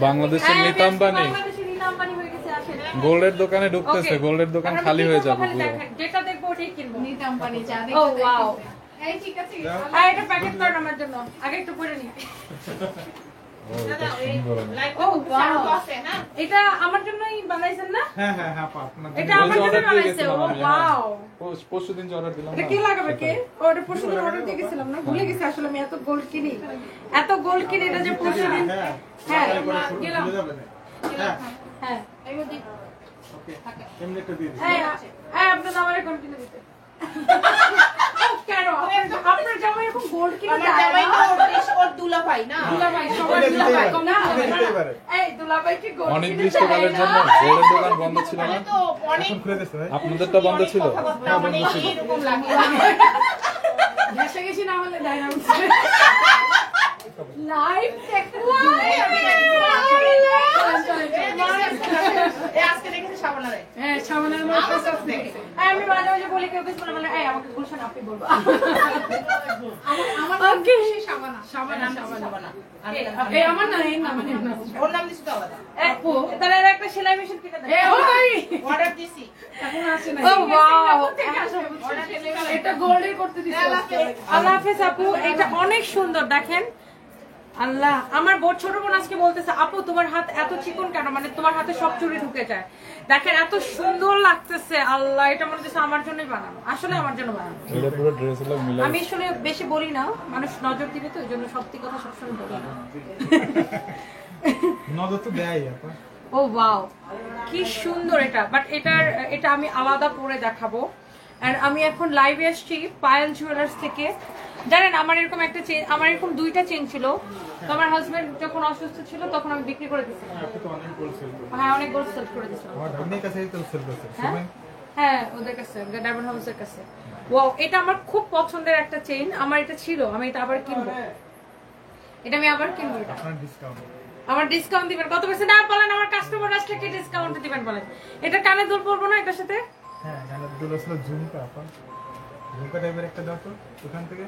বাংলাদেশের নিতা আম্বানি গোল্ডের দোকানে ঢুকতেছে, গোল্ডের দোকান খালি হয়ে যাবে পুরো। যেটা দেখবো ওটাই কিনবো। নিতা আম্বানি চা ও ওয়াও, এই ঠিক আছে। এটা প্যাকেট করেন আমার জন্য, আগে একটু পরে নিই। ও এটা সুন্দর। ও ওয়াও, এটা আমার জন্যই বানাইছেন না? হ্যাঁ হ্যাঁ হ্যাঁ আপনার এটা আমার জন্য বানাইছে। ও ওয়াও, পরশুদিন যে অর্ডার দিলাম এটা কি লাগাবে কে? ওটা পরশুদিন অর্ডার দিয়ে গেছিলাম না, ভুলে গেছি আসলে আমি এত গোল্ড কিনি, এত গোল্ড কিনি। এটা যে পরশুদিন, হ্যাঁ গেলাম, হ্যাঁ হ্যাঁ ওকে এমনি একটা দিয়ে দিন। হ্যাঁ হ্যাঁ, আপনার আমারে কোন কিনে দিতে কেন? আপনার জামাই এরকম গোল্ড কিনে আমার দেয় জামাই না? তো ওর দুলাভাই না। দুলাভাই, সবার দুলাভাই কম না? এই দুলাভাই কি গোল্ড অনেক কিনে গ্রীষ্মকালের দেয় জন্য না? গোল্ডের দোকান বন্ধ ছিল না, তো অনেক এখন খুলে দিছে ভাই। আপনাদেরটা বন্ধ ছিল। মানে এরকম লাগে। ঘেঁষে গেছি না হলে দেয় না। লাইভ দেখতে আজকে দেখেছি সাবানারে। হ্যাঁ, সামনের আমার কাছে আছে। আমি মাঝে মাঝে বলি কেউ কিছু বলে, এই আমাকে বলছেন আপনি বলবো। আমার ওকে, সাবানা। সাবানা, সাবানা। সাবানা। এই আমার না, এই না, মানে না। ওর নাম দিছি তো আলাদা। আপু, তাহলে এর একটা সেলাই মেশিন কিনে দেন। অর্ডার দিছি। এখন আসে না। ও ওয়াও, এটা গোল্ডে করতে দিছি। আল্লাহ হাফেজ আপু, এটা অনেক সুন্দর দেখেন। আল্লাহ, আমার ছোট বোন আজকে বলতেছে, আপু তোমার হাত এত চিকন কেন, মানে তোমার হাতে সব চুড়ি ঢুকে যায়। দেখেন এত সুন্দর লাগতেছে। আল্লাহ, এটা মনে হচ্ছে আমার জন্যই বানানো, আসলে আমার জন্য বানানো। এটা পুরো ড্রেস হলো মিলে। আমি আসলে বেশি বলি না, মানুষ নজর দিবে তো, এই জন্য সত্যি কথা সবসময় বলি না। নজর তো দেয় আপা। ও ওয়াও, কি সুন্দর এটা। বাট এটা আমি আলাদা পরে দেখাবো। আর আমি এখন লাইভে আসছি পায়েল জুয়েলার্স থেকে। জানেন আমার এরকম একটা চেন, আমার এরকম দুইটা চেন ছিল, তো আমার হাজবেন্ড যখন অসুস্থ ছিল তখন আমি বিক্রি করে দিয়েছিলাম। আপনি তো অনেক গোল্ড সেল করেন। হ্যাঁ, অনেক গোল্ড সেল করে দিয়েছিলাম। আমার ভাগ্নের কাছেই তো সেল করছেন। হ্যাঁ হ্যাঁ, ওদের কাছে, ডায়মন্ড হাউসের কাছে। ওয়াও, এটা আমার খুব পছন্দের একটা চেইন। আমার এটা ছিল, আমি এটা আবার কিনবো। এটা আমি আবার কিনবো। এটা আপনার ডিসকাউন্ট। আমার ডিসকাউন্ট দিবেন কত পার্সেন্ট? আর বলেন, আমার কাস্টমার আসলে কি ডিসকাউন্ট দিবেন বলেন? এটা কানে দুল পরবো না এটার সাথে? হ্যাঁ জানেন দুটো ছিল ঝুমকা আপা। ঝুমকা টাইপের একটা দাও তো ওখান থেকে।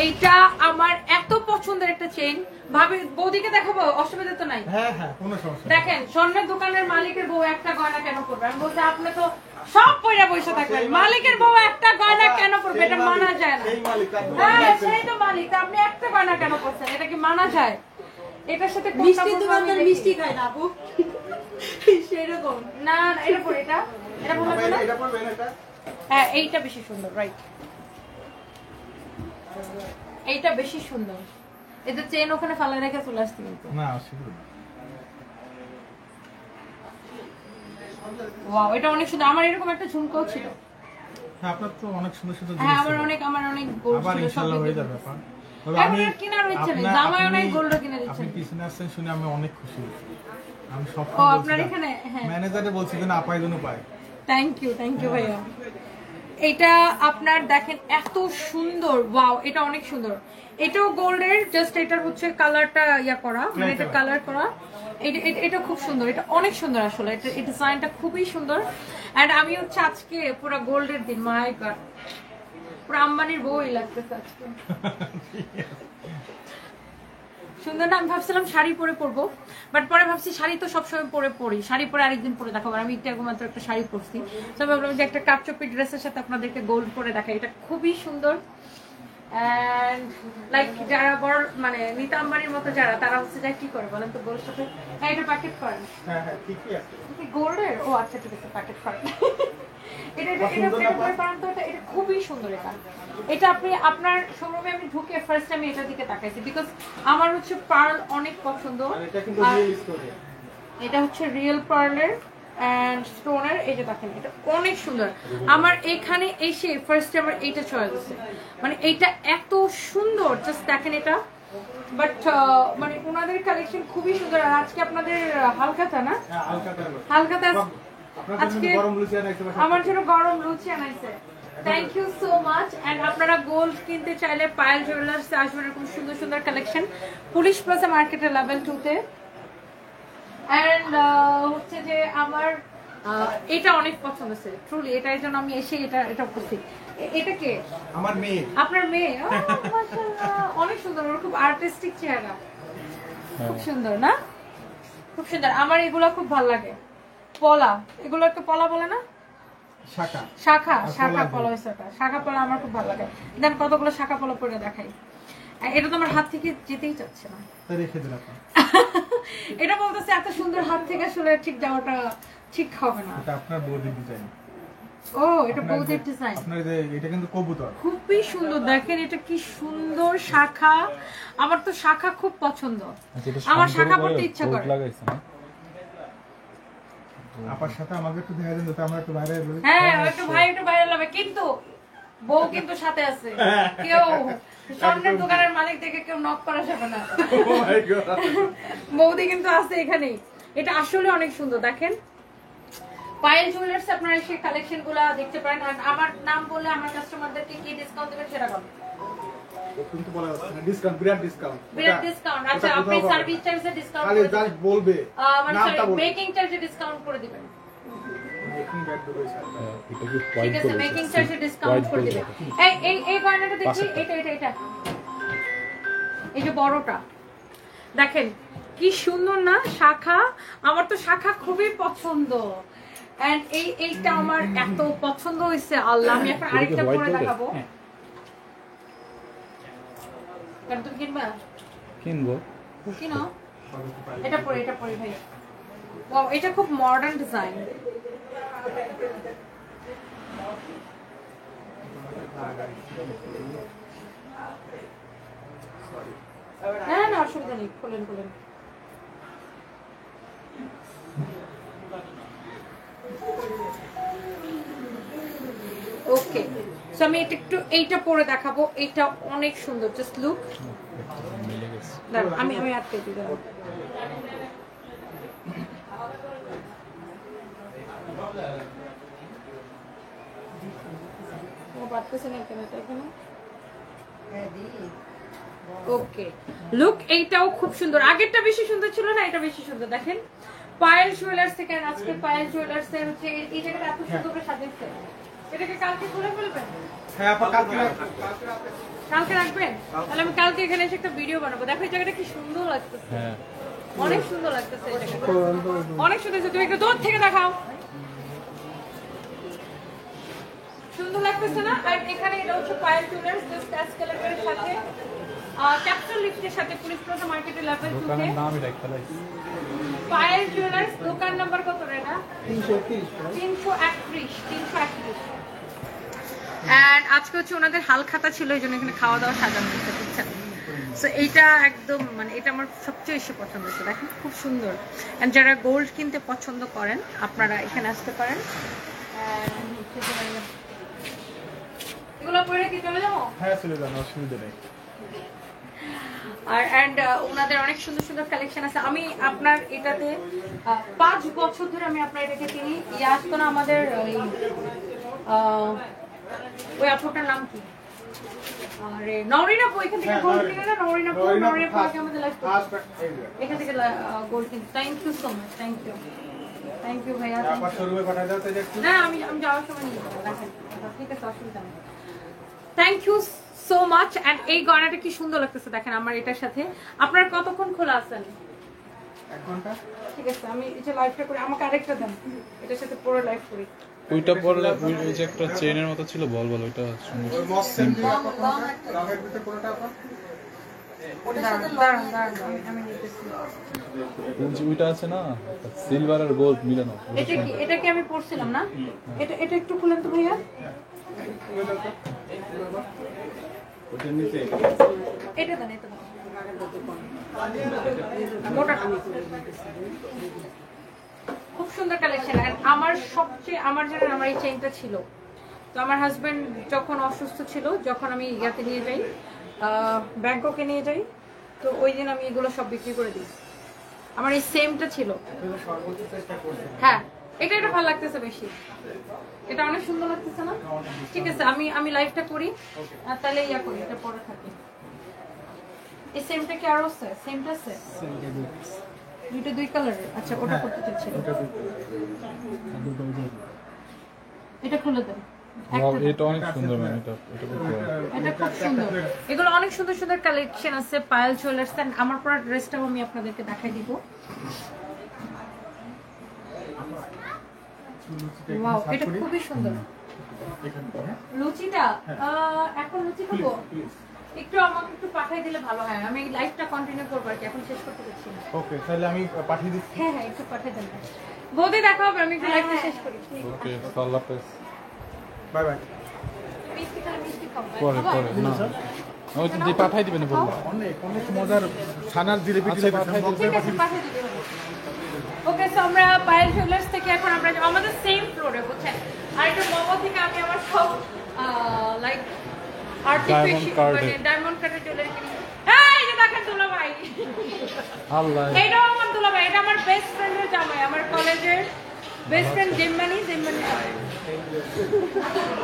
এইটা আমার এত পছন্দের একটা চেইন। ভাবি বৌদিকে দেখাবো, অসুবিধা তো নাই? হ্যাঁ হ্যাঁ কোনো সমস্যা নেই। দেখেন, স্বর্ণের দোকানের মালিকের বউ একটা গয়না কেন পরবে? আমি বলছি আপনি তো সব পয়সা পয়সা থাকবেন, মালিকের বউ একটা গয়না কেন পরবে? এটা মানা যায় না। এই মালিক হ্যাঁ, সেই তো মালিক, তা আপনি একটা গয়না কেন পরছেন? এটা কি মানা যায়? এটার সাথে মিষ্টি দোকানদার মিষ্টি খায় না আপু। সেরকম না, না, এটা পরে এটা বলবো না। এটা পড়বেন এটা। হ্যাঁ, এইটা বেশি সুন্দর, রাইট, এইটা বেশি সুন্দর। এটা চেন ওখানে ফালা রেখে চলে আসতে কিন্তু। না অসুবিধা নেই। ওয়াও, এটা অনেক সুন্দর। আমার এরকম একটা ঝুমকাও ছিল। হ্যাঁ আপনার তো অনেক সুন্দর সুন্দর হ্যাঁ, জিনিস আমার অনেক গোল্ড আবার ছিল, সব ইনশাআল্লাহ হয়ে দিয়ে যাবে দিবো। আপা। তবে এখন আর কেনার ইচ্ছে নেই, জামাই অনেক গোল্ড কিনে দিচ্ছেন। আপনি পিছনে আসছেন শুনে আমি অনেক খুশি হয়েছি। আমি সব ও, আপনার এখানে, হ্যাঁ। ম্যানেজারে বলছি যেন আপাই যেন পায়। থ্যাংক ইউ ভাইয়া। এটা আপনার দেখেন এত সুন্দর। ওয়াও, এটা অনেক সুন্দর। এটাও গোল্ডের, জাস্ট এটার হচ্ছে কালারটা ইয়া করা, মানে এটা কালার করা। এটা খুব সুন্দর, এটা অনেক সুন্দর আসলে। এটা এই ডিজাইনটা খুবই সুন্দর। এন্ড আমি হচ্ছে আজকে পুরো গোল্ডের দিন, মাই গড, পুরো আম্বানির বউই লাগতেছে আজকে। সুন্দর না? আমি ভাবছিলাম শাড়ি পরে পরবো, বাট পরে ভাবছি শাড়ি তো সবসময় পরি, শাড়ি পরে আরেকদিন পরে দেখাবো। আমি একমাত্র একটা শাড়ি পরছি, তো ভাবলাম যে একটা কাপচুপি ড্রেসের সাথে আপনাদেরকে গোল্ড পরে দেখাই। এটা খুবই সুন্দর। এন্ড লাইক যারা বড় মানে নিতা আম্বানির মতো যারা, তারা হচ্ছে যা কি করে বলেন তো গোল্ড সাথে? হ্যাঁ, এটা প্যাকেট করেন। হ্যাঁ হ্যাঁ ঠিকই আছে। গোল্ডের? ও আচ্ছা, ঠিক আছে, প্যাকেট করেন। এটা খুবই সুন্দর। এটা আপনি আপনার শোরুমে আমি ঢুকে ফার্স্ট আমি এটার দিকে তাকাইছি, বিকজ আমার হচ্ছে পার্ল অনেক পছন্দ। এটা কিন্তু রিয়েল স্টোরি। এটা হচ্ছে রিয়েল পার্লের এন্ড স্টোনের। এই যে দেখেন, এটা অনেক সুন্দর। আমার এখানে এসে ফার্স্ট আমার এইটা চয়েস হচ্ছে, মানে এইটা এত সুন্দর, জাস্ট দেখেন এটা। বাট মানে ওনাদের কালেকশন খুবই সুন্দর। আর আজকে আপনাদের হালখাতা না? হ্যাঁ হালখাতা আজকে গরম লুচি আনাইছে। আমার জন্য গরম লুচি আনাইছে। Thank you so much. And আপনারা গোল্ড কিনতে চাইলে পায়েল জুয়েলার্সে আসবেন, এরকম সুন্দর সুন্দর কালেকশন পুলিশ প্লাজা মার্কেটের লেভেল 2 তে। এন্ড হচ্ছে যে আমার এটা অনেক পছন্দ হয়েছে ট্রুলি, এটার জন্য আমি এসে এটা করছি। এটা কে? আমার মেয়ে। আপনার মেয়ে? মাশাআল্লাহ, অনেক সুন্দর, ওর খুব আর্টিস্টিক চেহারা। খুব সুন্দর না, খুব সুন্দর। আমার এগুলো খুব ভালো লাগে। পলা, এগুলো একটা পলা বলে না, শাখা শাখা আর শাখা পলা পলা হয়েছে ওটা, শাখা পলা আমার খুব ভালো লাগে। দেন কতগুলো শাখা পলা পরে দেখাই। এটা তো আমার হাত থেকে যেতেই চাচ্ছে না। তাই রেখে দিন আপা। এটা বলতেছে এত সুন্দর হাত থেকে আসলে ঠিক যাওয়াটা ঠিক হবে না। এটা আপনার বৌদির ডিজাইন। ও এটা বৌদির ডিজাইন, আপনার যে এটা কিন্তু কবুতর। খুবই সুন্দর। দেখেন এটা কি সুন্দর শাখা, আমার তো শাখা খুব পছন্দ, আমার শাখা পড়তে ইচ্ছা করে। আপার সাথে আমাকে একটু দেখা দেন যাতে আমরা একটু বাইরে বের হই। হ্যাঁ একটু ভাই একটু ভাইরাল হবে, কিন্তু বউ কিন্তু সাথে আছে, কেউ স্বর্ণের দোকানের মালিক থেকে কেউ নক করা যাবে না। Oh my God! বৌদি কিন্তু আছে এখানেই। এটা আসলে অনেক সুন্দর। দেখেন পায়েল জুয়েলার্স আপনারা সেই কালেকশন গুলা দেখতে পারেন। আর আমার নাম বললে আমার কাস্টমারদেরকে কি ডিসকাউন্ট দেবেন সেটা বলুন। কিন্তু বলা যাচ্ছে না, ডিসকাউন্ট, বিরাট ডিসকাউন্ট। বিরাট ডিসকাউন্ট। আচ্ছা আপনি সার্ভিস চার্জে ডিসকাউন্ট খালি করে দিবেন, জাস্ট বলবে মানে নামটা বলবে। মেকিং চার্জে ডিসকাউন্ট করে দিবেন। মেকিং ব্যাগ দেবে স্যার। ঠিক আছে মেকিং চার্জে ডিসকাউন্ট করে দিবেন। এই গয়নাটা দেখি, এটা এই যে বড়টা দেখেন কি সুন্দর না, শাখা। আমার তো শাখা খুবই পছন্দ, এন্ড এইটা আমার এত পছন্দ হয়েছে আল্লাহ। আমি এখন আরেকটা পরে দেখাবো। কেন তুমি কিনবা? কিনবো। কিনো, এটা পরে ভাই। ওয়াও এটা খুব মডার্ন ডিজাইন। না অসুবিধা নেই, খোলেন। ওকে সো আমি এটা একটু এইটা পরে দেখাবো। এটা অনেক সুন্দর, জাস্ট লুক। আমি আটকে দিই। ওকে লুক, এইটাও খুব সুন্দর। আগেরটা বেশি সুন্দর ছিল না, এটা বেশি সুন্দর। দেখেন পায়েল জুয়েলার্স থেকে, আজকে পায়েল জুয়েলার্স এর হচ্ছে এই জায়গাটা এত সুন্দর করে সাজিয়েছে। এটাকে কালকে খুলে ফেলবেন? হ্যাঁ আপা, কালকে রাখবেন? তাহলে আমি কালকে এখানে এসে একটা ভিডিও বানাবো। দেখো এই জায়গাটা কি সুন্দর লাগতেছে, হ্যাঁ অনেক সুন্দর লাগতেছে এই জায়গাটা, অনেক সুন্দর। তুমি একটু দূর থেকে দেখাও, সুন্দর লাগতেছে না? আর এখানে এটা হচ্ছে পায়েল জুয়েলার্স, জাস্ট এসকেলেটরের সাথে ক্যাপিটাল লিফটের সাথে পুলিশ প্লাজা মার্কেটের লেভেল 2 তে নামই রাখতে লাগছে। পায়েল জুয়েলার্স। দোকান নাম্বার কত রে এটা? 331। এন্ড আজকে হচ্ছে ওনাদের হালখাতা ছিল, এই জন্য এখানে খাওয়া দাওয়া সাজানো হয়েছে, বুঝছেন? সো এইটা একদম মানে এটা আমার সবচেয়ে বেশি পছন্দ হয়েছে। দেখেন খুব সুন্দর। এন্ড যারা গোল্ড কিনতে পছন্দ করেন আপনারা এখানে আসতে পারেন। এগুলো পরে কি চলে যাবো? হ্যাঁ চলে যান, অসুবিধা নেই। আর এন্ড ওনাদের অনেক সুন্দর সুন্দর কালেকশন আছে। আমি আপনার এটাতে 5 বছর ধরে আমি আপনার এটাকে চিনি। ইয়ে আসতো না আমাদের ওই আপুটার নাম কি? আরে নরিনা বই, এখান থেকে গোল্ড কিনে না? নরিনা বই আমাদের লাইফ এখান থেকে গোল্ড কিনে। Thank you so much, thank you ভাইয়া। আপা শোরুমে পাঠিয়ে দাও তো একটু। না আমি যাওয়ার সময় নিয়ে যাবো। দেখেন ঠিক আছে, অসুবিধা নেই। Thank you so much. And এই গয়নাটা কি সুন্দর লাগতেছে দেখেন আমার এটার সাথে। আপনারা কতক্ষণ খোলা আছেন? 1 ঘন্টা। ঠিক আছে আমি এই যে লাইভটা করি, আমাকে আরেকটা দেন, এটার সাথে পুরো লাইভ করি। ওইটা পরে ওই যে একটা চেইনের মতো ছিল, বল ওইটা সুন্দর। ওই মস সিম্পল আপা কোনটা? রঙের ভিতরে কোনটা আপা? দাঁড়ান, আমি নিতেছি। ওইটা আছে না, সিলভার আর গোল্ড মিলানো। এটা কি আমি পড়ছিলাম না? এটা একটু খুলেন তো ভাইয়া। ওটার নিচে এটা দেন, এটা দেন। মোটাটা। খুব সুন্দর কালেকশন। আর আমার সবচেয়ে আমার এই চেইনটা ছিল, তো আমার হাজবেন্ড যখন অসুস্থ ছিল, যখন আমি ইয়াতে নিয়ে যাই, ব্যাংককে নিয়ে যাই, তো ওই দিন আমি এগুলো সব বিক্রি করে দিই। আমার এই সেমটা ছিল। সর্বোচ্চ চেষ্টা করছি। হ্যাঁ এটা ভালো লাগতেছে বেশি, এটা অনেক সুন্দর লাগতেছে না? ঠিক আছে আমি লাইভটা করি আর তাহলে ইয়া করি, এটা পরে থাকি। এই সেমটা কি আরো আছে? সেমটা আছে দুইটা, 2 কালারের। আচ্ছা ওটা করতে চাচ্ছি, এটা খুলে দেন। Wow, এটা অনেক সুন্দর ম্যাম, এটা করতে হবে। এটা খুব সুন্দর। এগুলো অনেক সুন্দর সুন্দর কালেকশন আছে পায়েল জুয়েলার্স। আমার পরা ড্রেসটাও আমি আপনাদেরকে দেখাই দিব। ওয়াও, এটা খুবই সুন্দর। লুচিটা এখন লুচি খাবো, একটু আমাকে একটু পাঠিয়ে দিলে ভালো হয়। আমি লাইভটা কন্টিনিউ করবো আর কি, এখন শেষ করতে পারছি না। ওকে, তাহলে আমি পাঠিয়ে দিচ্ছি। হ্যাঁ হ্যাঁ, একটু পাঠিয়ে দেন। বৌদি দেখা হবে, আমি একটু লাইভটা শেষ করি। ওকে, আল্লাহ হাফেজ। Bye bye. মিষ্টি খালে মিষ্টি খাবো। পরে না, ওই যে পাঠাই দিবেন বললাম। অনেক অনেক মজার ছানার জিলিপি আচ্ছা, জিলিপি পাঠিয়ে দিন। ঠিক আছে, পাঠিয়ে দিতে হবে। ওকে, সো আমরা পায়েল জুয়েলার্স থেকে এখন আমরা আমাদের সেম ফ্লোরে, বুঝছেন? আর এটা মোমো থেকে আমি আমার সব লাইক আর্টিফিশিয়াল মানে ডায়মন্ড কাটের জুয়েলারি কিনি। এই যে দেখেন দুলাভাই, আল্লাহ, এইটাও আমার দুলাভাই, এটা আমার বেস্ট ফ্রেন্ডের জামাই, আমার কলেজের বেস্ট ফ্রেন্ড জিম্মানি জামাই।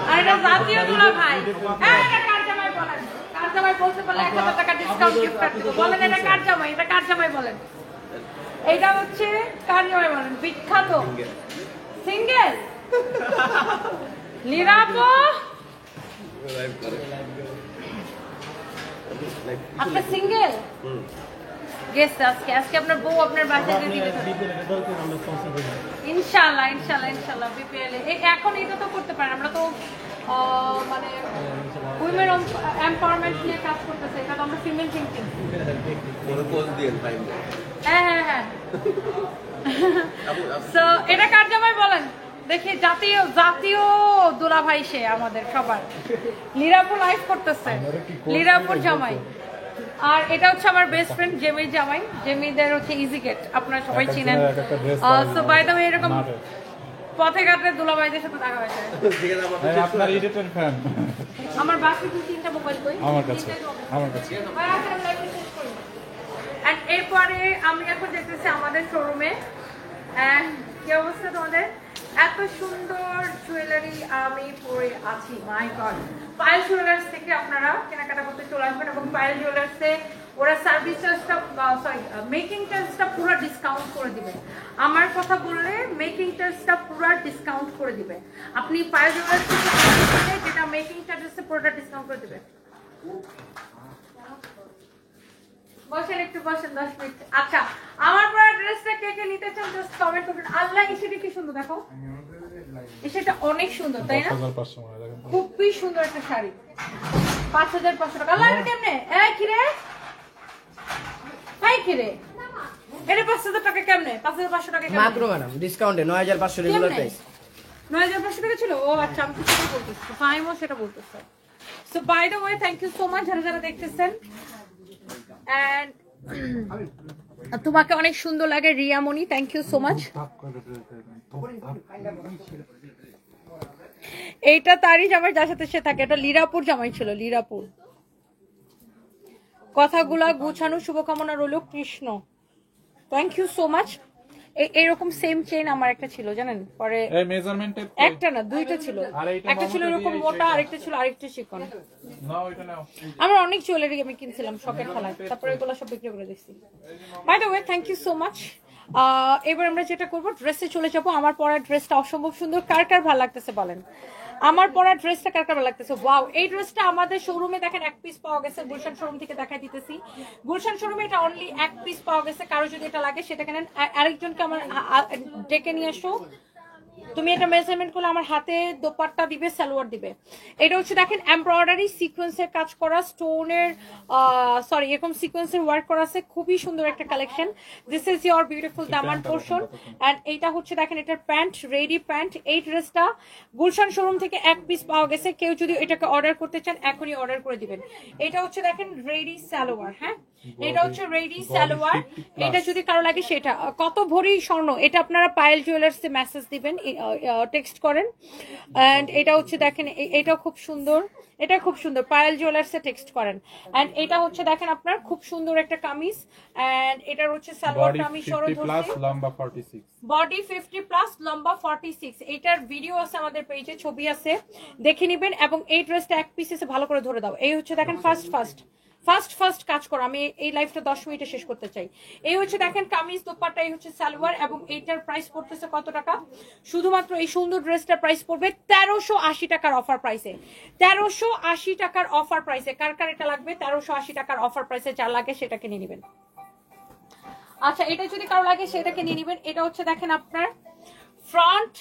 আর এটা জাতীয় দুলাভাই। হ্যাঁ, এটা কার জামাই বলেন? কার জামাই বলতে পারলে 1000 টাকা ডিসকাউন্ট গিফট করতে দেব। বলেন এটা কার জামাই? এটা কার জামাই বলেন? এটা হচ্ছে কার জামাই বলেন? বিখ্যাত সিঙ্গেল লিরাপো। আপনি সিঙ্গেল? গেস আজকে আপনার বউ আপনার বাসায় দিয়ে দিবে। ইনশাআল্লাহ ইনশাআল্লাহ ইনশাআল্লাহ বিপিএল এখন এটা তো করতে পারেন। আমরা তো মানে উইমেন এমপাওয়ারমেন্ট নিয়ে কাজ করতেছে, এটা তো আমরা ফিমেল থিংকিং। হ্যাঁ হ্যাঁ হ্যাঁ। সো এটা কার জামাই বলেন দেখি? জাতীয় জাতীয় দুলাভাই সে আমাদের সবার। লিরাপুর লাইভ করতেছে, লিরাপুর জামাই। আর এটা হচ্ছে আমার বেস্ট ফ্রেন্ড জেমির জামাই। জেমিদের হচ্ছে ইজি গেট, আপনারা সবাই চিনেন। সো বাই দ্য ওয়ে, এরকম পথে ঘাটে দুলাভাইদের সাথে দেখা হয়েছে। আপনার এডিটর ফ্যান আমার বাকি 2-3টা মোবাইল কই আমার কাছে। এন্ড এরপরে আমি এখন যেতেছি আমাদের শোরুমে। এন্ড কি অবস্থা তোমাদের? এত সুন্দর জুয়েলারি আমি পরে আছি, মাই গড। পায়েল জুয়েলার্স থেকে আপনারা কেনাকাটা করতে চলে আসবেন এবং পায়েল জুয়েলার্সে ওরা সার্ভিস চার্জটা সরি মেকিং চার্জটা পুরো ডিসকাউন্ট করে দিবে। আমার কথা বললে মেকিং চার্জটা পুরো ডিসকাউন্ট করে দিবে। আপনি পায়েল জুয়েলার্স থেকে যেটা মেকিং চার্জেসে পুরোটা ডিসকাউন্ট করে দিবে। বসেন একটু, বসেন 10 মিনিট। আচ্ছা, আমার পরা ড্রেসটা কে কে নিতে চান জাস্ট কমেন্ট করবেন। আল্লাহ, এসেটা কি সুন্দর দেখো, এসেটা অনেক সুন্দর তাই না? 1500 টাকা দেখেন, খুবই সুন্দর একটা শাড়ি। 5500 টাকা। আল্লাহ, এটা কেমনে? এই কি রে, এই কি রে, এটা 5000 টাকা কেমনে? 5500 টাকা কেমনে? মাত্র ম্যাডাম ডিসকাউন্টে 9500 রেগুলার প্রাইস। 9500 টাকা ছিল। ও আচ্ছা, আমি তো সেটা বলতেছি, ফাইমও সেটা বলতেছে। So by the way, thank you so much যারা যারা দেখতেছেন। এন্ড তোমাকে অনেক সুন্দর লাগে Riyamoni, thank you so much. এইটা তারই জামাই যার সাথে সে থাকে, এটা লিরাপুর জামাই ছিল, লিরাপুর। কথাগুলা গুছানো, শুভকামনা রইল Krishna, thank you so much. এরকম সেম চেইন আমার একটা ছিল জানেন, পরে এই মেজারমেন্টে একটা না দুইটা ছিল, একটা ছিল এরকম মোটা, আরেকটা ছিল আরেকটা চিকন। নাও এটা নাও। আমার অনেক জুয়েলারি আমি কিনছিলাম শখের খেলায়, তারপরে এগুলো সব বিক্রি করে দিচ্ছি। By the way, thank you so much. এবার আমরা যেটা করবো, ড্রেসে চলে যাবো। আমার পরা ড্রেসটা অসম্ভব সুন্দর, কার কার ভালো লাগতেছে বলেন? আমার পরা ড্রেসটা কার কার ভালো লাগতেছে? ওয়াও, এই ড্রেসটা আমাদের শোরুমে দেখেন এক পিস পাওয়া গেছে, গুলশান শোরুম থেকে দেখাই দিতেছি। গুলশান শোরুমে এটা অনলি এক পিস পাওয়া গেছে। কারো যদি এটা লাগে সেটা কেনেন। আরেকজনকে আমার ডেকে নিয়ে আসো, তুমি এটা মেজারমেন্ট করলে আমার হাতে দোপাট্টা দিবে, সালোয়ার দিবে। এটা হচ্ছে দেখেন এমব্রয়ডারি সিকোয়েন্সের কাজ করা, স্টোনের সরি এরকম সিকোয়েন্সের ওয়ার্ক করা আছে, খুবই সুন্দর একটা collection. This is your beautiful Daman portion. And এইটা হচ্ছে দেখেন এটার প্যান্ট, রেডি প্যান্ট। এই ড্রেসটা গুলশান শোরুম থেকে এক পিস পাওয়া গেছে, কেউ যদি এটাকে অর্ডার করতে চান এখনই অর্ডার করে দিবেন। এটা হচ্ছে দেখেন রেডি সালোয়ার, হ্যাঁ এটা হচ্ছে রেডি সালোয়ার। এটা যদি কারো লাগে সেটা কত ভরি স্বর্ণ, এটা আপনারা পায়েল জুয়েলার্সে মেসেজ দিবেন, টেক্সট করেন। এন্ড এটা হচ্ছে দেখেন এটা খুব সুন্দর, এটা খুব সুন্দর, পায়েল জুয়েলার্সে টেক্সট করেন। এন্ড এটা হচ্ছে দেখেন আপনার খুব সুন্দর একটা কামিজ। এন্ড এটার হচ্ছে সালোয়ারটা আমি সরো ধরছি, লম্বা 46, বডি 50 প্লাস, লম্বা 46। এটার ভিডিও আছে আমাদের পেজে, ছবি আছে, দেখে নেবেন। এবং এই ড্রেসটা এক পিস এসে ভালো করে ধরে দাও। এই হচ্ছে দেখেন ফার্স্ট ফার্স্ট কাজ করো, আমি এই লাইফটা 10 মিনিটে শেষ করতে চাই। এই হচ্ছে দেখেন কামিজ দোপাট্টা, এই হচ্ছে সালোয়ার, এবং এইটার প্রাইস পড়তেছে কত টাকা? শুধুমাত্র এই সুন্দর ড্রেসটার প্রাইস পড়বে 1380 টাকার অফার প্রাইসে। 1380 টাকার অফার প্রাইসে। কার কার এটা লাগবে? 1380 টাকার অফার প্রাইসে, যা লাগে সেটাকে নিয়ে নেবেন। আচ্ছা, এটা যদি কারো লাগে সেটাকে নিয়ে নেবেন। এটা হচ্ছে দেখেন আপনার ফ্রন্ট,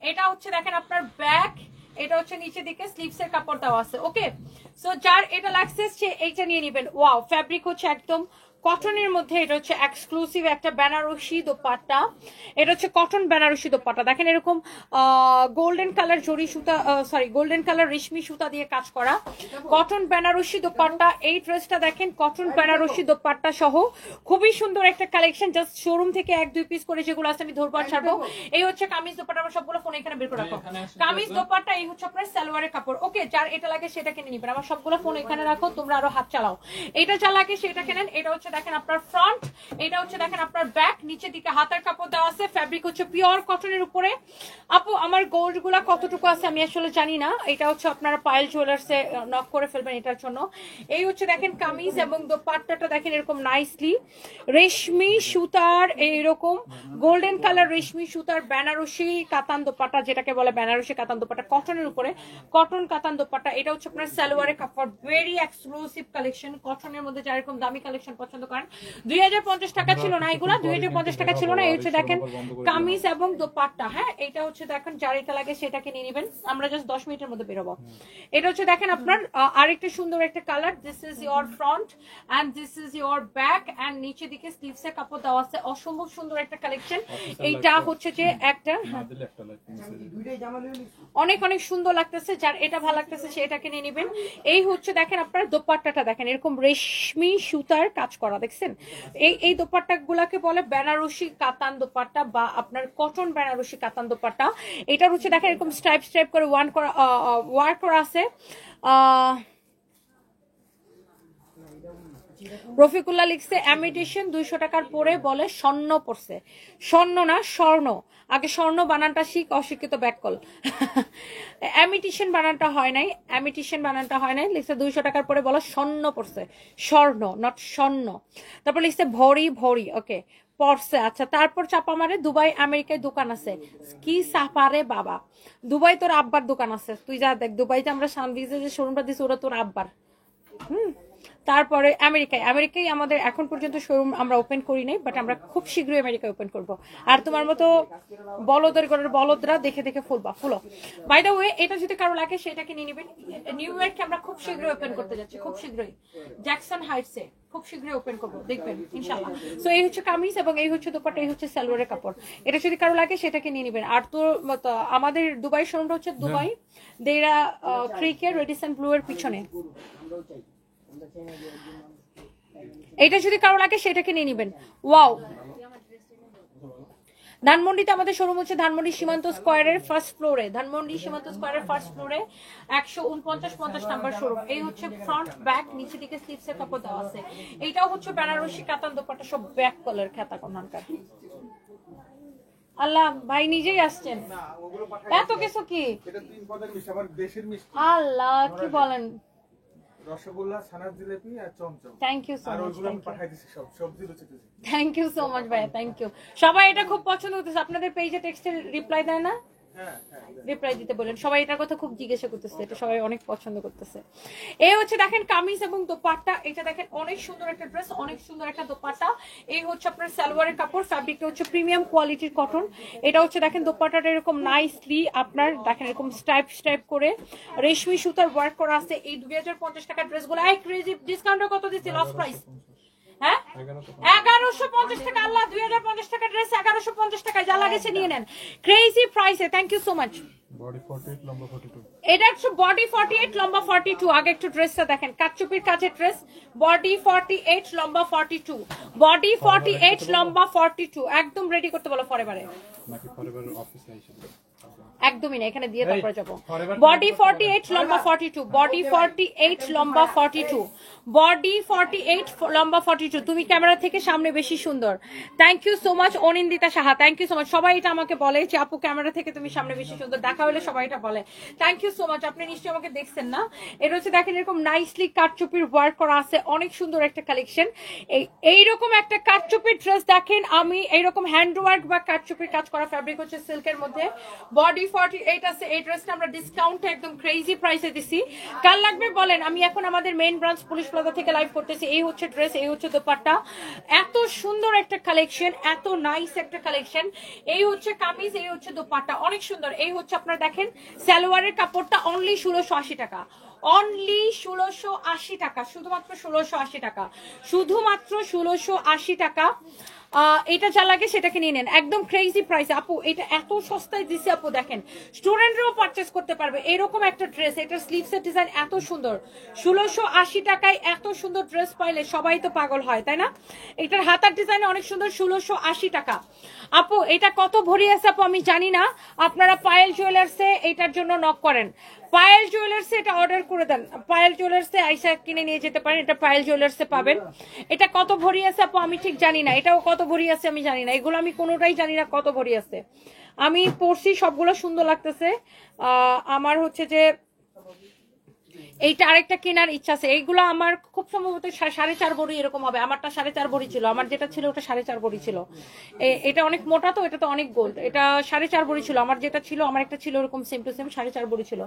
এটা হচ্ছে দেখেন আপনার ব্যাক, এটা হচ্ছে নিচে দিকে স্লিভস এর কাপড় দেওয়া আছে। ওকে, সো যার এটা লাগছে সে এইটা নিয়ে নেবেন। ওয়াও, ফ্যাব্রিক হচ্ছে একদম কটনের মধ্যে, এটা হচ্ছে এক্সক্লুসিভ একটা বেনারসি দোপাট্টা। এটা হচ্ছে কটন বেনারসি দোপাট্টা। দেখেন এরকম গোল্ডেন কালার জরি সুতা, গোল্ডেন কালার রেশমি সুতা দিয়ে কাজ করা কটন বেনারসি দোপাট্টা। এই ড্রেসটা দেখেন কটন বেনারসি দোপাট্টা সহ খুবই সুন্দর একটা কালেকশন। জাস্ট শোরুম থেকে 1-2 পিস করে যেগুলো আছে আমি ধরবার ছাড়বো। এই হচ্ছে কামিজ দোপাট্টা, আমার সবগুলো ফোন এখানে বের করে রাখো। কামিজ দোপাট্টা, এই হচ্ছে আপনার সালোয়ারের কাপড়। ওকে, যার এটা লাগে সেটা কিনে নিবেন। আমার সবগুলো ফোন এখানে রাখো, তোমরা আরো হাত চালাও। এটা যা লাগে সেটা কেনেন। এটা হচ্ছে দেখেন আপনার ফ্রন্ট, এটা হচ্ছে দেখেন আপনার ব্যাক, নিচের দিকে হাতার কাপড় দেওয়া আছে। ফ্যাব্রিক হচ্ছে পিওর কটনের উপরে। আপু আমার গোল্ড গুলা কতটুকু আছে আমি আসলে জানি না। এটা হচ্ছে আপনারা পায়েল জুয়েলার্সে নক করে ফেলবেন এটার জন্য। এই হচ্ছে দেখেন কামিজ এবং দোপাট্টাটা দেখেন এরকম নাইসলি রেশমি সুতার, এইরকম গোল্ডেন কালার রেশমি সুতার বেনারসি কাতান দোপাট্টা, যেটাকে বলে বেনারসি কাতান দোপাট্টা কটনের উপরে, কটন কাতান দোপাট্টা। এটা হচ্ছে আপনার সালোয়ারের কাপড়, ভেরি এক্সক্লুসিভ কালেকশন কটনের মধ্যে। যারা এরকম দামি কালেকশন পছন্দ করেন, 2050 টাকা ছিল না এগুলা, 2050 টাকা ছিল না। এই হচ্ছে দেখেন কামিজ এবং দোপাট্টা। হ্যাঁ, এটা হচ্ছে দেখেন যার এটা লাগে সেটাকে নিয়ে নেবেন। আমরা জাস্ট 10 মিনিটের মধ্যে বেরোবো। এটা হচ্ছে দেখেন আপনার আরেকটা সুন্দর একটা colour. This is your front and this is your back, and নিচে দিকে স্লিভস এর কাপড় দেওয়া আছে। অসম্ভব সুন্দর একটা কালেকশন। এইটা হচ্ছে যে একটা অনেক অনেক সুন্দর লাগতেছে। যার এটা ভালো লাগতেছে সেটাকে নিয়ে নেবেন। এই হচ্ছে দেখেন আপনার দোপাট্টাটা, দেখেন এরকম রেশমি সুতার কাজ করা, দেখছেন? এই দোপাট্টা গুলাকে বলে বেনারসি কাতান দোপাট্টা বা আপনার কটন বেনারসি কাতান দোপাট্টা। এটা হচ্ছে দেখেন এরকম স্ট্রাইপ করে ওয়ার্ক করা আছে। রফিকুল্লাহ লিখছে ইমিটেশন 200 টাকার পরে বলে স্বর্ণ পড়ছে। স্বর্ণ না, স্বর্ণ। আগে স্বর্ণ বানানটা শিখ, অশিক্ষিত ব্যাককল। ইমিটেশন বানানটা হয় নাই, ইমিটেশন বানানটা হয় নাই। লিখছে 200 টাকার পরে বলে স্বর্ণ পড়ছে, স্বর্ণ নট স্বর্ণ। তারপর লিখছে ভরি ভরি, ওকে পড়ছে। আচ্ছা, তারপর চাপা মারে দুবাই আমেরিকায় দোকান আছে। কি সাপারে বাবা, দুবাই তোর আব্বার দোকান আছে, তুই যা দেখ। দুবাইতে আমরা সানভিজে যে শোরুমটা দিচ্ছি ওরা তোর আব্বার। তারপরে আমেরিকায় আমাদের এখন পর্যন্ত শোরুম আমরা ওপেন করি নাই, বাট আমরা খুব শীঘ্রই আমেরিকায় ওপেন করব। আর তোমার মতো বলদের ঘরের বলদরা দেখে দেখে ফুলো। বাই দ্য ওয়ে, এটা যদি কারো লাগে সেটাকে নিয়ে নেবেন। নিউ ইয়র্কে আমরা খুব শীঘ্রই ওপেন করতে যাচ্ছি, খুব শীঘ্রই জ্যাকসন হাইটসে খুব শীঘ্রই ওপেন করবো, দেখবেন ইনশাআল্লাহ। সো এই হচ্ছে কামিজ এবং এই হচ্ছে দোপাট্টা, এই হচ্ছে সালোয়ারের কাপড়। এটা যদি কারো লাগে সেটাকে নিয়ে নেবেন। আর তো আমাদের দুবাই শোরুমটা হচ্ছে দুবাই দেরা ক্রিকের রেডিসন ব্লু এর পিছনে। এটা যদি কারো লাগে সেটাকে নিয়ে নেবেন। ওয়াও, ধানমন্ডিতে আমাদের শোরুম হচ্ছে ধানমন্ডি সীমান্ত স্কয়ারের ফার্স্ট ফ্লোরে, ধানমন্ডি সীমান্ত স্কয়ারের ফার্স্ট ফ্লোরে 149-50 নাম্বার শোরুম। এই হচ্ছে ফ্রন্ট ব্যাক, নিচে দিকে স্লিভস এর কাপড় দেওয়া আছে। এইটাও হচ্ছে বেনারসি কাতান দোপাট্টা, সব ব্যাক কালার খেতা কোনখানকার। আল্লাহ ভাই নিজেই আসছেন, এত কিছু কি আল্লাহ কি বলেন। রসগোল্লা, ছানার জিলাপি আর চমচম। থ্যাংক ইউ সো আর মাচ, ওইগুলো আমি পাঠাই দিছি সব সবজি লুচিতেছি। থ্যাংক ইউ সো মাচ ভাইয়া, থ্যাংক ইউ। সবাই এটা খুব পছন্দ করতেছে। আপনাদের পেজে টেক্সটের রিপ্লাই দেয় না? রিপ্লাই দিতে বলেন। সবাই এটার কথা খুব জিজ্ঞাসা করতেছে, এটা সবাই অনেক পছন্দ করতেছে। এই হচ্ছে দেখেন কামিজ এবং দোপাট্টা। এটা দেখেন অনেক সুন্দর একটা ড্রেস, অনেক সুন্দর একটা দোপাট্টা। এই হচ্ছে আপনার সালোয়ারের কাপড়, ফ্যাব্রিকটা হচ্ছে প্রিমিয়াম কোয়ালিটির কটন। এটা হচ্ছে দেখেন দোপাট্টাটা এরকম নাইসলি আপনার দেখেন এরকম স্ট্রাইপ করে রেশমি সুতার ওয়ার্ক করা আছে। এই 2050 টাকার ড্রেসগুলো ক্রেজি ডিসকাউন্টে কত দিচ্ছি? Loss price. হ্যাঁ, 1150 টাকা। আল্লাহ, 2050 টাকা ড্রেস 1150 টাকা, যা লাগেছে নিয়ে নেন। ক্রেজি প্রাইসে, thank you so much. Body 48 লম্বা 42। এটা হচ্ছে বডি 48 লম্বা 42। আগে একটু ড্রেসটা দেখেন, কাচচুপির কাছের ড্রেস। বডি 48 লম্বা 42, বডি 48 লম্বা 42। একদম রেডি করতে বলো ফরএভারে, নাকি ফরএভার অফিসে এসে একদমই না, এখানে দিয়ে তারপরে যাবো। বডি 48 লম্বা 42, বডি 48 লম্বা 42, বডি 48 লম্বা 42। তুমি ক্যামেরা থেকে সামনে বেশি সুন্দর। Thank you so much Anindita Saha, thank you so much. সবাই এটা আমাকে বলে যে আপু ক্যামেরা থেকে তুমি সামনে বেশি সুন্দর, দেখা হলে সবাই এটা বলে। Thank you so much. আপনি নিশ্চয়ই আমাকে দেখছেন না? এটা হচ্ছে দেখেন এরকম নাইসলি কাটচুপির ওয়ার্ক করা আছে, অনেক সুন্দর একটা কালেকশন। এইরকম একটা কাটচুপির ড্রেস দেখেন, আমি এইরকম হ্যান্ড ওয়ার্ক বা কাটচুপির কাজ করা ফ্যাব্রিক হচ্ছে সিল্কের মধ্যে। বডি 48 আছে। এই ড্রেসটা আমরা ডিসকাউন্টে একদম ক্রেজি প্রাইসে দিছি। কাল লাগবে বলেন? আমি এখন আমাদের মেইন ব্রাঞ্চ পুলিশ প্লাজা থেকে লাইভ করতেছি। এই হচ্ছে ড্রেস, এই হচ্ছে দোপাট্টা। এত সুন্দর একটা কালেকশন, এত নাইস একটা কালেকশন। এই হচ্ছে কামিজ, এই হচ্ছে দোপাট্টা, অনেক সুন্দর। এই হচ্ছে আপনারা দেখেন সালোয়ারের কাপড়টা অনলি 1680 টাকা, অনলি 1680 টাকা, শুধুমাত্র 1680 টাকা, শুধুমাত্র 1680 টাকা। এটা যা লাগে সেটাকে নিয়ে নেন, একদম ক্রেজি প্রাইস। আপু এটা এত সস্তায় দিছে আপু, দেখেন স্টুডেন্টরাও পারচেস করতে পারবে এরকম একটা ড্রেস। এটার স্লিভসের ডিজাইন এত সুন্দর, 1680 টাকায় এত সুন্দর ড্রেস পাইলে সবাই তো পাগল হয়, তাই না? এটার হাতার ডিজাইন অনেক সুন্দর, 1680 টাকা। আপু এটা কত ভরি আছে আপু আমি জানি না, আপনারা পায়েল জুয়েলার্সে এটার জন্য নক করেন। পায়েল জুয়েলার্সে এটা অর্ডার করে দেন, পায়েল জুয়েলার্সে আইসা কিনে নিয়ে যেতে পারেন। এটা পায়েল জুয়েলার্সে পাবেন। এটা কত ভরি আছে আপু আমি ঠিক জানি না, এটাও কত ভরি আছে আমি জানি না, এগুলো আমি কোনোটাই জানি না কত ভরি আছে। আমি পড়ছি, সবগুলো সুন্দর লাগতেছে। আমার হচ্ছে যে এইটা আরেকটা কেনার ইচ্ছা আছে। এইগুলো আমার খুব সম্ভবত 4.5 ভরি এরকম হবে। আমারটা 4.5 ভরি ছিল, আমার যেটা ছিল ওটা 4.5 ভরি ছিল। এটা অনেক মোটা তো, এটা তো অনেক গোল্ড। এটা 4.5 ভরি ছিল আমার যেটা ছিল, আমার একটা ছিল এরকম সেম টু সেম 4.5 ভরি ছিল।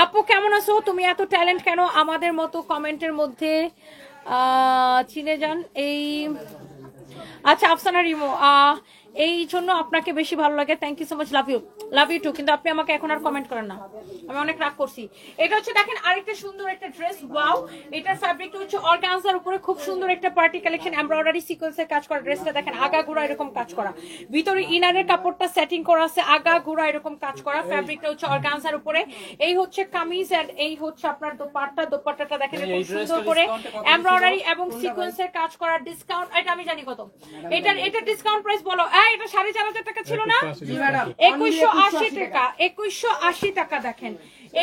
আপু কেমন আছো? তুমি এত ট্যালেন্ট কেন? আমাদের মতো কমেন্টের মধ্যে চিনে যান। এই আচ্ছা আফসানা রিমো, এই জন্য আপনাকে বেশি ভালো লাগে। Thank you so much, love you, love you too. কিন্তু আপনি আমাকে এখন আর কমেন্ট করেন না, আমি অনেক রাগ করছি। এটা হচ্ছে দেখেন আরেকটা সুন্দর একটা ড্রেস, ওয়াও। এটার ফ্যাব্রিকটা হচ্ছে অর্গানজার উপরে খুব সুন্দর একটা পার্টি কালেকশন, এমব্রয়ডারি সিকোয়েন্সের কাজ করা। ড্রেসটা দেখেন আগা গুড়া এরকম কাজ করা, ভিতরে ইনারের কাপড়টা সেটিং করা আছে, আগা গুড়া এরকম কাজ করা। ফ্যাব্রিকটা হচ্ছে অর্গানজার উপরে। এই হচ্ছে কামিজ এন্ড এই হচ্ছে আপনার দোপাট্টা। দোপাট্টাটা দেখেন এরকম সুন্দর করে এমব্রয়ডারি এবং সিকোয়েন্সের কাজ করা। ডিসকাউন্ট এটা আমি জানি কত, এটা ডিসকাউন্ট প্রাইস বলো। এটা 4500 টাকা ছিল না? 2180 টাকা, 2180 টাকা। দেখেন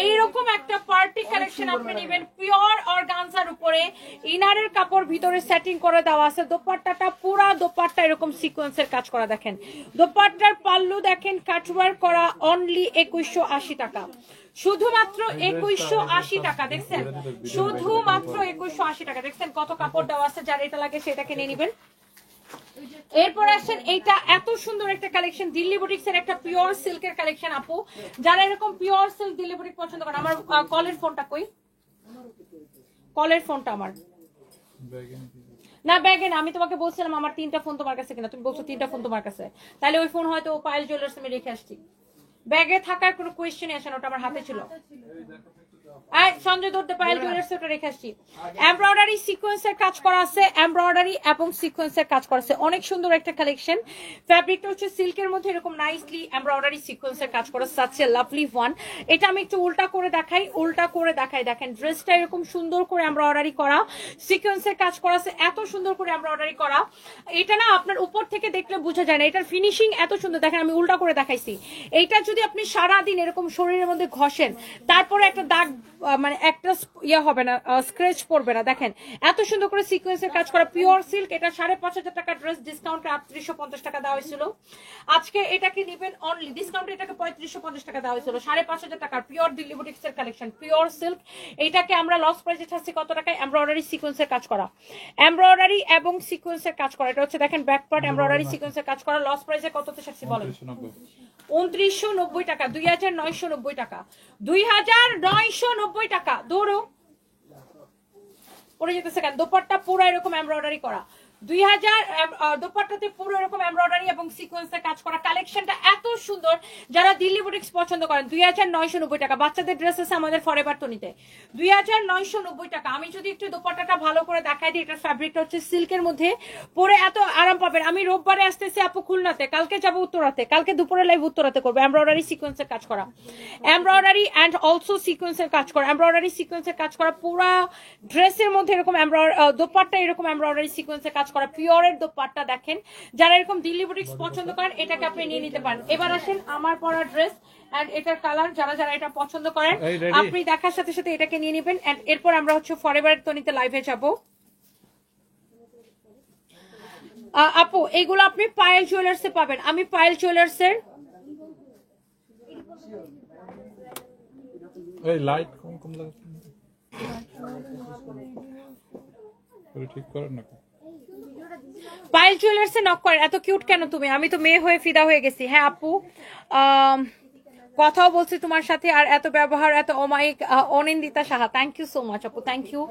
এইরকম একটা পার্টি কালেকশন আপনি নেবেন পিওর অর্গানজার উপরে, ইনারের কাপড় ভিতরে সেটিং করে দেওয়া আছে। দোপাট্টাটা পুরা দোপাট্টা এরকম সিকোয়েন্সের কাজ করা। দেখেন দোপাট্টার পাল্লু দেখেন কাটওয়ার্ক করা, অনলি 2180 টাকা, শুধুমাত্র 2180 টাকা। দেখছেন শুধুমাত্র 2180 টাকা। দেখছেন কত কাপড় দেওয়া আছে, যার এটা লাগে সেটাকে নিয়ে নেবেন। এরপর আসেন এইটা এত সুন্দর একটা কালেকশন, দিল্লি বুটিক্স এর একটা পিওর সিল্কের কালেকশন। আপু যারা এরকম পিওর সিল্ক দিল্লি বুটিক পছন্দ করেন, আমার কলের ফোনটা কই? কলের ফোনটা আমার না, ব্যাগে না। আমি তোমাকে বলছিলাম আমার 3টা ফোন তোমার কাছে কিনা, তুমি বলছো 3টা ফোন তোমার কাছে, তাহলে ওই ফোন হয়তো পায়েল জুয়েলার্স আমি রেখে আসছি। ব্যাগে থাকার কোনো কোয়েশ্চেনই আসে না, ওটা আমার হাতে ছিল। সঞ্জয় দত্ত পায়েল জুয়েলার্স ওটা রেখে আসছি। এমব্রয়ডারি সিকোয়েন্সের কাজ করা আছে, এমব্রয়ডারি এবং সিকোয়েন্সের কাজ করা আছে, অনেক সুন্দর একটা কালেকশন। ফ্যাব্রিকটা হচ্ছে সিল্কের মধ্যে এরকম নাইসলি এমব্রয়ডারি সিকোয়েন্সের কাজ করা, সাচ এ লাভলি ওয়ান। এটা আমি একটু উল্টা করে দেখাই, উল্টা করে দেখাই। দেখেন ড্রেসটা এরকম সুন্দর করে এমব্রয়ডারি করা, সিকোয়েন্সের কাজ করা আছে, এত সুন্দর করে এমব্রয়ডারি করা। এটা না আপনার উপর থেকে দেখলে বোঝা যায় না, এটার ফিনিশিং এত সুন্দর। দেখেন আমি উল্টা করে দেখাইছি। এইটা যদি আপনি সারাদিন এরকম শরীরের মধ্যে ঘষেন, তারপরে একটা দাগ মানে একটা হবে না, স্ক্র্যাচ পড়বে না। দেখেন এত সুন্দর করে সিকোয়েন্সের কাজ করা, পিওর সিল্ক। এটা 5500 টাকা ড্রেস, ডিসকাউন্টে 3850 টাকা দেওয়া হয়েছিল। আজকে এটাকে নেবেন অনলি ডিসকাউন্টে, এটাকে 3550 টাকা দেওয়া হয়েছিল। 5500 টাকার পিওর দিল্লি বুটিক্স এর কালেকশন, পিওর সিল্ক। এটাকে আমরা লস প্রাইসে ছাড়ছি কত টাকায়? এমব্রয়ডারি সিকোয়েন্সের কাজ করা, এমব্রয়ডারি এবং সিকোয়েন্সের কাজ করা। এটা হচ্ছে দেখেন ব্যাক পার্ট এমব্রয়ডারি সিকোয়েন্সের কাজ করা। লস প্রাইসে কততে ছাড়ছি বলেন? 2990 টাকা, 2990 টাকা, 2990 টাকা। দৌড়ো পরে যেতেছে কেন? দোপাট্টা পুরো এরকম এমব্রয়ডারি করা, 2000 দোপাট্টাতে পুরো এরকম এমব্রয়ডারি এবং সিকোয়েন্সের কাজ করা। কালেকশনটা এত সুন্দর, যারা দিল্লি বুটিক্স পছন্দ করেন। 2990 টাকা। বাচ্চাদের ড্রেস আছে আমাদের ফরএভার টনিতে, 2990 টাকা। আমি যদি একটু দোপাট্টাটা ভালো করে দেখাই দিই, এটার ফ্যাব্রিকটা হচ্ছে সিল্কের মধ্যে, পরে এত আরাম পাবেন। আমি রোববারে আসতেছি আপু খুলনাতে, কালকে যাবো উত্তরাতে, কালকে দুপুরে লাইভ উত্তরাতে করবো। এমব্রয়ডারি সিকোয়েন্সের কাজ করা, এমব্রয়ডারি অ্যান্ড অলসো সিকোয়েন্সের কাজ করা, এমব্রয়ডারি সিকোয়েন্সের কাজ করা। পুরা ড্রেসের মধ্যে এরকম দোপাট্টা এরকম এমব্রয়ডারি সিকোয়েন্সের কাজ করা পিওরের দোপাট্টা দেখেন। যারা এরকম দিল্লি বুটিক্স পছন্দ করেন এটাকে আপনি নিয়ে নিতে পারেন। এবার আসেন আমার পরা ড্রেস এন্ড এটার কালার, যারা যারা এটা পছন্দ করেন আপনি দেখার সাথে সাথে এটাকে নিয়ে নেবেন। এন্ড এরপর আমরা হচ্ছে ফরএভার তনিতে লাইভে যাব। আপু এইগুলো আপনি পায়েল জুয়েলার্সে পাবেন। আমি পায়েল জুয়েলার্সের এই লাইট কম কম লাগে ঠিক করেন না। পায়েল জুয়েলার্সে নক করে। এত কিউট কেন তুমি? আমি তো মেয়ে হয়ে ফিদা হয়ে গেছি। হ্যাঁ আপু, কথাও বলছি তোমার সাথে, আর এত ব্যবহার এত অমায়িক। Anindita Saha, thank you so much আপু, থ্যাংক ইউ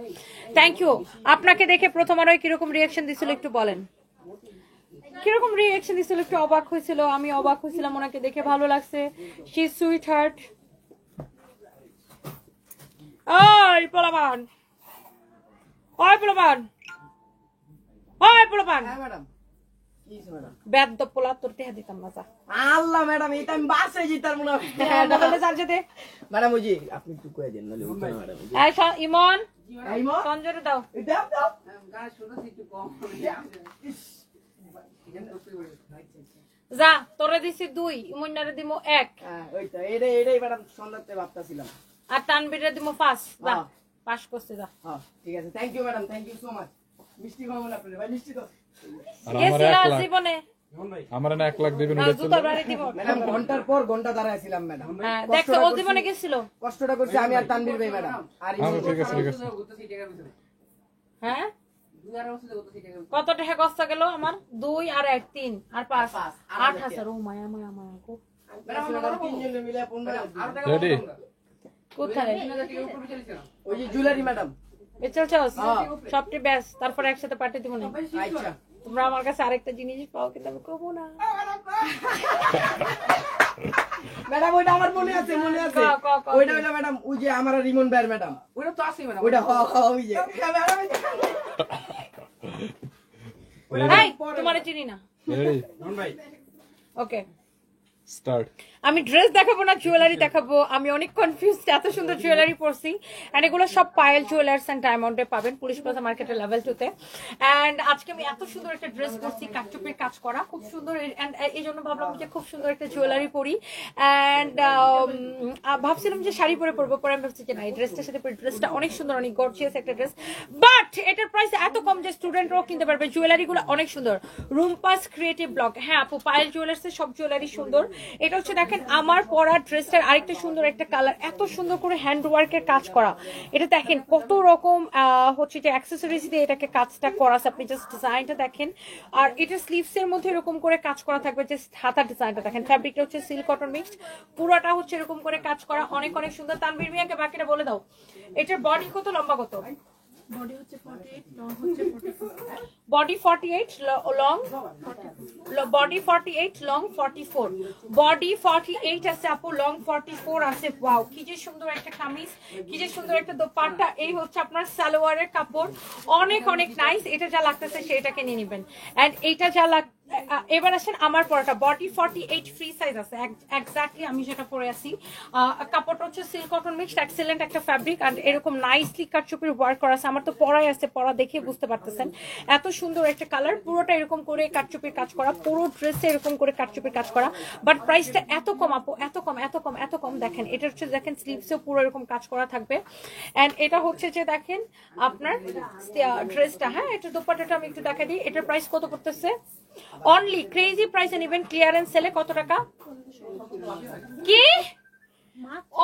থ্যাংক ইউ। আপনাকে দেখে প্রথম আরো কিরকম রিয়াকশন দিছিল একটু বলেন, কিরকম রিয়াকশন দিছিল? একটু অবাক হয়েছিল, আমি অবাক হয়েছিলাম, ওনাকে দেখে ভালো লাগছে। She sweet heart. ওই পোলাপান, ওই পোলাপান, ওই পোলাপান, হ্যাঁ ম্যাডাম কি ম্যাডাম? বেদ্য পোলা, তোর টেহা দিতাম না যা। আল্লাহ ম্যাডাম, এটা আমি বাসে যেতাম মনে হয়। হ্যাঁ তাহলে চাল যেতে। ম্যাডাম ওই যে আপনি একটু কয়ে দেন নালে উঠবে না ম্যাডাম। এই ইমন, এই মো সঞ্জরে দাও। দাও দাও। যা, তোরে দিছি 2, ইমনারে দিমু 1, হ্যাঁ ওই তো এটাই ম্যাডাম সন্ধ্যাতে ভাবতাছিলাম। আর তানবীরে দিমু 5। যা, হ্যাঁ। পাস করতে যা। হ্যাঁ ঠিক আছে, thank you madam, thank you so much. মিষ্টি খাওয়াবেন আপনারা ভাই, মিষ্টি তো আর কে আমার ছিল 1 লাখ, জীবনে? আমার না 1 লাখ দিবেন এটা জুতা বাড়ি দিব। ম্যাডাম ঘন্টার পর ঘন্টা দাঁড়ায় ছিলাম ম্যাডাম। হ্যাঁ দেখছো ও জীবনে গেছিল। কষ্টটা করছি আমি আর তানভীর ভাই ম্যাডাম। আর হ্যাঁ ঠিক আছে ঠিক আছে। হ্যাঁ কত টাকা কষ্ট গেল আমার? 2 আর 1 3 আর 5 8,000। ও মায়া মায়া মায়া গো। ম্যাডাম তিনজনে মিলে 15 রেডি? কোথায়? ওই যে জুয়েলারি ম্যাডাম। বেচল চাস সবটি ব্যাস, তারপর একসাথে পাঠিয়ে দিব না। আচ্ছা তোমরা আমার কাছে আরেকটা জিনিস পাও কিন্তু আমি কবো না। ম্যাডাম ওইটা আমার মনে আছে, মনে আছে। ওইটা হলো ম্যাডাম ওই যে আমার রিমন ভাইয়ের ম্যাডাম। ওটা তো আছে ম্যাডাম। ওইটা ওই যে এই তোমারে চিনি না। রেডি? Okay start. আমি ড্রেস দেখাবো না, জুয়েলারি দেখাবো। আমি অনেক কনফিউজড, এত সুন্দর জুয়েলারি পরছি। এন্ড এগুলো সব পায়েল জুয়েলার্স এন্ড ডায়মন্ডে পাবেন, পুলিশ প্লাজা মার্কেটের লেভেল 2 তে। এন্ড আজকে আমি এত সুন্দর একটা ড্রেস পরছি, কাটচুপির কাজ করা, খুব সুন্দর। এন্ড এই জন্য ভাবলাম যে খুব সুন্দর একটা জুয়েলারি পরি। এন্ড ভাবছিলাম যে শাড়ি পরে পরবো, পরে আমি ভাবছি যে না, এই ড্রেসটার সাথে পরে, ড্রেসটা অনেক সুন্দর, অনেক গর্জিয়াস একটা ড্রেস। বাট এটার প্রাইস এত কম যে স্টুডেন্টরাও কিনতে পারবে। জুয়েলারি গুলো অনেক সুন্দর। রুমপাস ক্রিয়েটিভ ব্লগ। হ্যাঁ আপু, পায়েল জুয়েলার্সের সব জুয়েলারি সুন্দর। এটা হচ্ছে দেখেন আমার পরা ড্রেসটার আরেকটা সুন্দর একটা কালার, এত সুন্দর করে হ্যান্ড ওয়ার্কের কাজ করা। এটা দেখেন কত রকম হচ্ছে যে অ্যাক্সেসরিজ দিয়ে এটাকে কাজটা করা আছে। আপনি জাস্ট ডিজাইনটা দেখেন। আর এটা স্লিভস এর মধ্যে এরকম করে কাজ করা থাকবে, যে হাতার ডিজাইনটা দেখেন। ফ্যাব্রিকটা হচ্ছে সিল্ক কটন মিক্সড, পুরোটা হচ্ছে এরকম করে কাজ করা, অনেক অনেক সুন্দর। তানভীর মিয়াকে বাকিটা বলে দাও। এটার বডি কত, লম্বা কত? বডি হচ্ছে 48, লং হচ্ছে 44। Body 48, long body 48, long 44। Body 48 আছে আপু, লং 44 আছে। ওয়াও, কি যে সুন্দর একটা কামিজ, কি যে সুন্দর একটা দোপাট্টা। এই হচ্ছে আপনার সালোয়ারের কাপড়, অনেক অনেক নাইস। এটা যা লাগতেছে সেটাকে নিয়ে নেবেন। এন্ড এটা যা এবার আসেন আমার পরাটা, বডি 48 ফ্রি সাইজ আছে এক্স্যাক্টলি আমি যেটা পরে আছি। কাপড়টা হচ্ছে সিল্ক কটন মিক্সড, এক্সেলেন্ট একটা ফ্যাব্রিক। আর এরকম নাইসলি কাটচুপির ওয়ার্ক করা আছে। আমার তো পরাই আছে, পরা দেখে বুঝতে পারতেছেন এত সুন্দর একটা কালার। পুরোটা এরকম করে কাটচুপির কাজ করা, পুরো ড্রেসে এরকম করে কাটচুপির কাজ করা। বাট প্রাইসটা এত কম আপু, এত কম এত কম এত কম। দেখেন এটা হচ্ছে, দেখেন স্লিভসেও পুরো এরকম কাজ করা থাকবে। এন্ড এটা হচ্ছে যে দেখেন আপনার ড্রেসটা। হ্যাঁ এটা দোপাট্টাটা আমি একটু দেখা দিই। এটার প্রাইস কত পড়তেছে? Only crazy price and even clearance সেলে কত টাকা? কি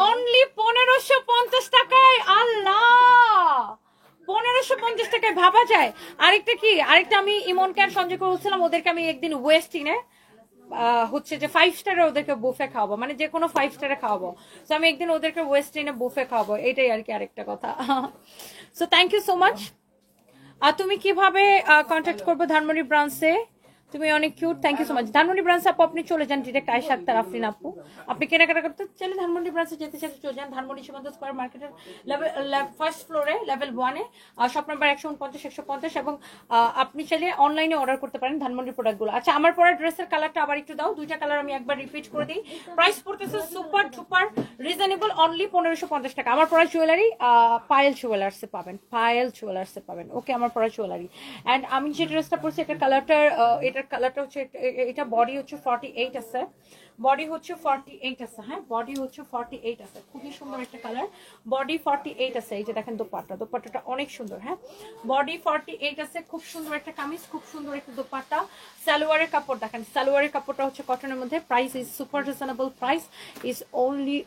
অনলি 1550 টাকায়? আল্লাহ, 1550 টাকায় ভাবা যায়? আরেকটা কি, আরেকটা আমি ইমনকে আর সঞ্জয়কে বলছিলাম, ওদেরকে আমি একদিন ওয়েস্টিনে হচ্ছে যে 5 স্টারে ওদেরকে বুফে খাওয়াবো, মানে যে কোনো 5 স্টারে খাওয়াবো। তো আমি একদিন ওদেরকে ওয়েস্টিনে বুফে খাওয়াবো, এটাই আর কি আরেকটা কথা। So thank you so much. আর তুমি কিভাবে কন্ট্যাক্ট করবো ধানমন্ডি ব্রাঞ্চে? তুমি অনেক cute, thank you so much. Dhanmondi branch আপু আপনি চলে যান ডিরেক্ট আয়েশা আক্তার আফরিন আপু, আপনি কেনাকাটা করতে চাইলে ধানমন্ডি ব্রাঞ্চে যেতে চাইলে চলে যান। ধানমন্ডি সীমান্ত স্কয়ার মার্কেটের ফার্স্ট ফ্লোরে লেভেল 1-এ শপ নাম্বার 149-150 এবং আপনি চাইলে অনলাইনে অর্ডার করতে পারেন ধানমন্ডি প্রোডাক্টগুলো। আচ্ছা আমার পরা ড্রেসের কালারটা আবার একটু দাও, দুইটা কালার আমি একবার রিপিট করে দিই। প্রাইস পড়তেছে সুপার ডুপার রিজনেবল, অনলি 1550 টাকা। আমার পরা জুয়েলারি পায়েল জুয়েলার্সে পাবেন, পায়েল জুয়েলার্সে পাবেন। ওকে আমার পরা জুয়েলারি। অ্যান্ড আমি যে ড্রেসটা পরছি এটার কালারটা হচ্ছে, এটা বডি হচ্ছে 48 আছে, বডি হচ্ছে 48 আছে, হ্যাঁ বডি হচ্ছে 48 আছে, খুবই সুন্দর একটা কালার, বডি 48 আছে। এই যে দেখেন দোপাট্টাটা অনেক সুন্দর, হ্যাঁ বডি 48 আছে, খুব সুন্দর একটা কামিজ, খুব সুন্দর একটা দোপাট্টা। সালোয়ারের কাপড় দেখেন, সালোয়ারের কাপড়টা হচ্ছে কটনের মধ্যে, price is super reasonable, price is only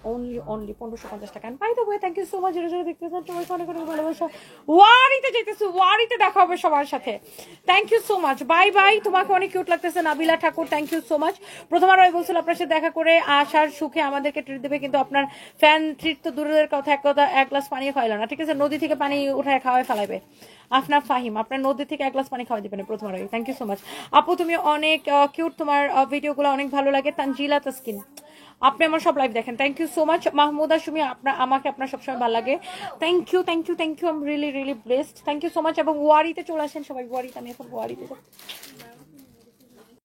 1550 টাকা। By the way thank you so much, যারা দেখতেছেন সবাইকে অনেক অনেক ভালোবাসা। ওয়ারিতে যেতেছি, ওয়ারিতে দেখা হবে সবার সাথে, thank you so much, bye bye. তোমাকে অনেক কিউট লাগতেছে Nabila Thakur, thank you so much. প্রথমবার আমি বলছিল আপনার সাথে দেখা করে আসার সুখে আমাদেরকে ট্রিট দেবে, কিন্তু আপনার ফ্যান ট্রিট তো দূরের কথা, এক গ্লাস পানি খাওয়াইল না, ঠিক আছে নদী থেকে পানি উঠায় খাওয়াই ফেলাইবে। আফনাফ ফাহিম আপনার নদী থেকে এক গ্লাস পানি খাওয়াই দিবেন প্রথমবার, থ্যাংক ইউ সো মাচ আপু, তুমি অনেক কিউট, তোমার ভিডিওগুলো অনেক ভালো লাগে। তানজিলা তাসকিন আপনি আমার সব লাইভ দেখেন, thank you so much. Mahmuda Sumi আমাকে আপনার সবসময় ভালো লাগে, thank you thank you thank you, I am really blessed, thank you so much. এবং ওয়ারিতে চলে আসেন সবাই, ওয়ারিতে, আমি এখন ওয়ারিতে